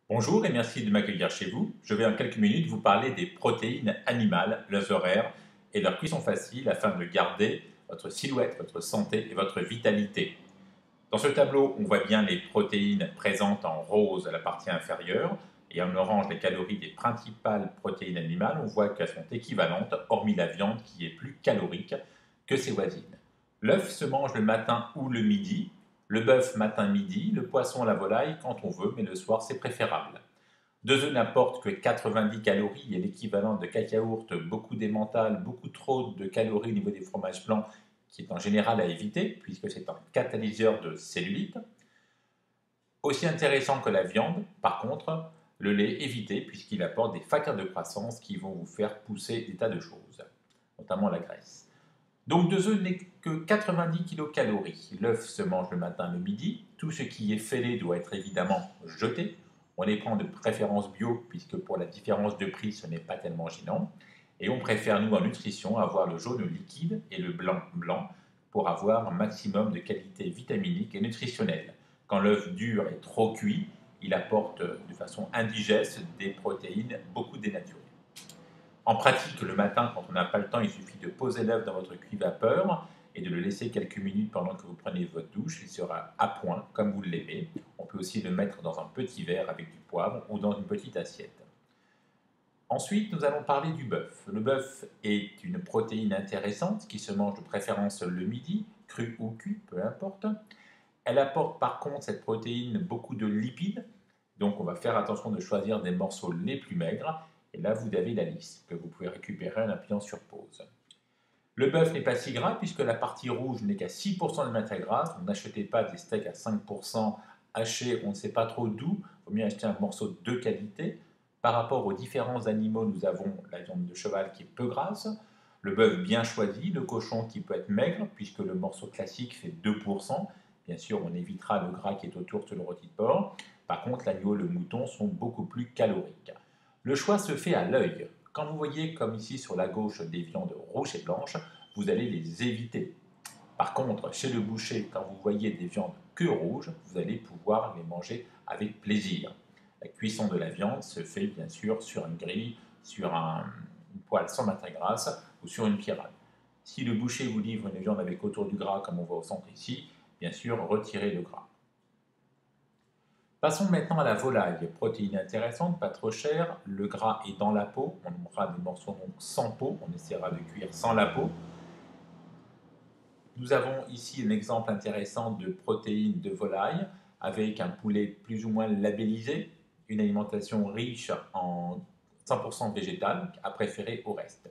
Bonjour et merci de m'accueillir chez vous. Je vais en quelques minutes vous parler des protéines animales, leurs horaires et leur cuisson facile afin de garder votre silhouette, votre santé et votre vitalité. Dans ce tableau, on voit bien les protéines présentes en rose à la partie inférieure et en orange les calories des principales protéines animales. On voit qu'elles sont équivalentes, hormis la viande qui est plus calorique que ses voisines. L'œuf se mange le matin ou le midi, le bœuf matin-midi, le poisson, la volaille quand on veut, mais le soir c'est préférable. Deux œufs n'apportent que 90 calories et l'équivalent de cacaourt, beaucoup d'emmental, beaucoup trop de calories au niveau des fromages blancs, qui est en général à éviter, puisque c'est un catalyseur de cellulite. Aussi intéressant que la viande, par contre, le lait évité, puisqu'il apporte des facteurs de croissance qui vont vous faire pousser des tas de choses, notamment la graisse. Donc deux œufs n'est que 90 kilocalories. L'œuf se mange le matin, le midi. Tout ce qui est fêlé doit être évidemment jeté. On les prend de préférence bio, puisque pour la différence de prix, ce n'est pas tellement gênant. Et on préfère, nous, en nutrition, avoir le jaune liquide et le blanc blanc pour avoir un maximum de qualité vitaminique et nutritionnelle. Quand l'œuf dur est trop cuit, il apporte de façon indigeste des protéines beaucoup dénaturées. En pratique, le matin, quand on n'a pas le temps, il suffit de poser l'œuf dans votre cuit-vapeur et de le laisser quelques minutes pendant que vous prenez votre douche. Il sera à point, comme vous l'aimez. On peut aussi le mettre dans un petit verre avec du poivre ou dans une petite assiette. Ensuite, nous allons parler du bœuf. Le bœuf est une protéine intéressante qui se mange de préférence le midi, cru ou cuit, peu importe. Elle apporte par contre, cette protéine, beaucoup de lipides, donc on va faire attention de choisir des morceaux les plus maigres. Et là, vous avez la liste que vous pouvez récupérer en appuyant sur pause. Le bœuf n'est pas si gras puisque la partie rouge n'est qu'à 6% de matière grasse. Donc n'achetez pas des steaks à 5% hachés, on ne sait pas trop d'où. Il vaut mieux acheter un morceau de qualité. Par rapport aux différents animaux, nous avons la viande de cheval qui est peu grasse, le bœuf bien choisi, le cochon qui peut être maigre puisque le morceau classique fait 2%. Bien sûr, on évitera le gras qui est autour sur le rôti de porc. Par contre, l'agneau et le mouton sont beaucoup plus caloriques. Le choix se fait à l'œil. Quand vous voyez, comme ici sur la gauche, des viandes rouges et blanches, vous allez les éviter. Par contre, chez le boucher, quand vous voyez des viandes que rouges, vous allez pouvoir les manger avec plaisir. La cuisson de la viande se fait bien sûr sur une grille, sur une poêle sans matière grasse ou sur une pierre. Si le boucher vous livre une viande avec autour du gras, comme on voit au centre ici, bien sûr, retirez le gras. Passons maintenant à la volaille. Protéine intéressante, pas trop chère. Le gras est dans la peau. On aura des morceaux donc sans peau. On essaiera de cuire sans la peau. Nous avons ici un exemple intéressant de protéines de volaille avec un poulet plus ou moins labellisé, une alimentation riche en 100% végétal à préférer au reste.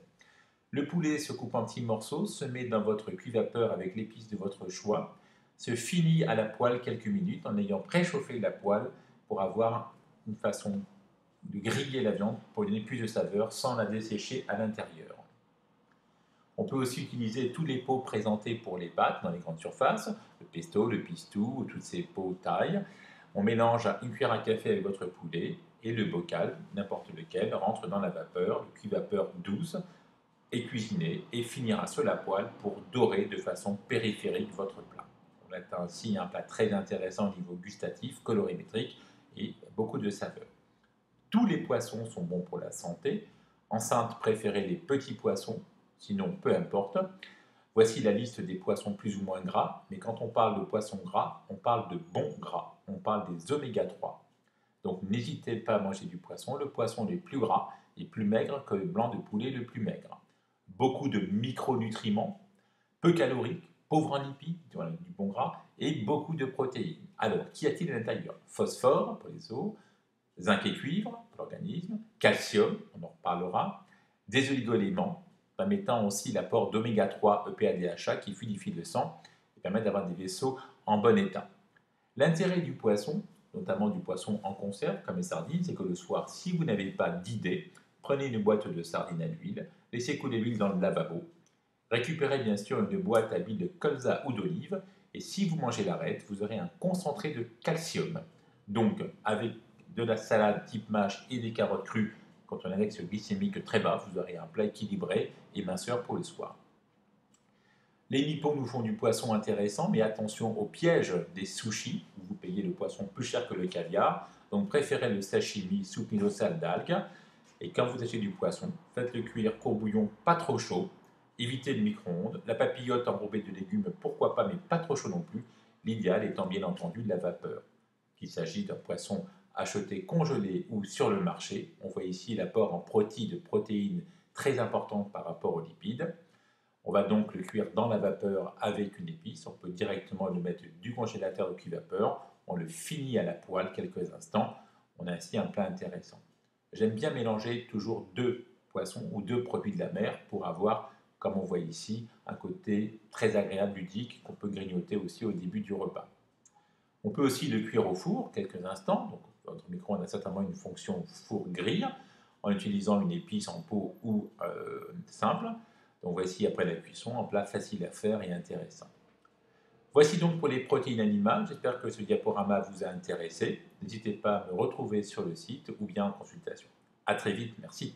Le poulet se coupe en petits morceaux, se met dans votre cuit-vapeur avec l'épice de votre choix, se finit à la poêle quelques minutes en ayant préchauffé la poêle pour avoir une façon de griller la viande pour donner plus de saveur sans la dessécher à l'intérieur. On peut aussi utiliser tous les pots présentés pour les pâtes dans les grandes surfaces, le pesto, le pistou, ou toutes ces pots taille. On mélange une cuillère à café avec votre poulet et le bocal, n'importe lequel, rentre dans la vapeur, le cuit-vapeur douce, et cuisiner et finira sur la poêle pour dorer de façon périphérique votre plat. On a ainsi un plat très intéressant au niveau gustatif, colorimétrique et beaucoup de saveurs. Tous les poissons sont bons pour la santé. Enceinte, préférez les petits poissons, sinon peu importe. Voici la liste des poissons plus ou moins gras, mais quand on parle de poissons gras, on parle de bons gras, on parle des oméga 3. Donc n'hésitez pas à manger du poisson. Le poisson le plus gras est plus maigre que le blanc de poulet le plus maigre. Beaucoup de micronutriments, peu caloriques, pauvres en lipides, du bon gras, et beaucoup de protéines. Alors, qu'y a-t-il à l'intérieur? Phosphore pour les os, zinc et cuivre pour l'organisme, calcium, on en reparlera, des oligoéléments, permettant aussi l'apport d'oméga 3 EPA DHA qui fluidifie le sang et permet d'avoir des vaisseaux en bon état. L'intérêt du poisson, notamment du poisson en conserve comme les sardines, c'est que le soir, si vous n'avez pas d'idée, prenez une boîte de sardines à l'huile, laissez couler l'huile dans le lavabo, récupérez bien sûr une boîte à huile de colza ou d'olive, et si vous mangez l'arête, vous aurez un concentré de calcium. Donc, avec de la salade type mâche et des carottes crues, quand on a un index glycémique très bas, vous aurez un plat équilibré et minceur pour le soir. Les nippons nous font du poisson intéressant, mais attention au piège des sushis, où vous payez le poisson plus cher que le caviar. Donc préférez le sashimi soupinocale d'algues. Et quand vous achetez du poisson, faites-le cuire courbouillon pas trop chaud. Évitez le micro-ondes. La papillote enrobée de légumes, pourquoi pas, mais pas trop chaud non plus. L'idéal étant bien entendu de la vapeur. Qu'il s'agisse d'un poisson acheté congelé ou sur le marché. On voit ici l'apport en protéines très important par rapport aux lipides. On va donc le cuire dans la vapeur avec une épice. On peut directement le mettre du congélateur au cuit-vapeur. On le finit à la poêle quelques instants. On a ainsi un plat intéressant. J'aime bien mélanger toujours deux poissons ou deux produits de la mer pour avoir, comme on voit ici, un côté très agréable, ludique, qu'on peut grignoter aussi au début du repas. On peut aussi le cuire au four quelques instants. Donc, votre micro-ondes a certainement une fonction four-grille en utilisant une épice en pot ou simple. Donc voici après la cuisson un plat facile à faire et intéressant. Voici donc pour les protéines animales. J'espère que ce diaporama vous a intéressé. N'hésitez pas à me retrouver sur le site ou bien en consultation. À très vite, merci.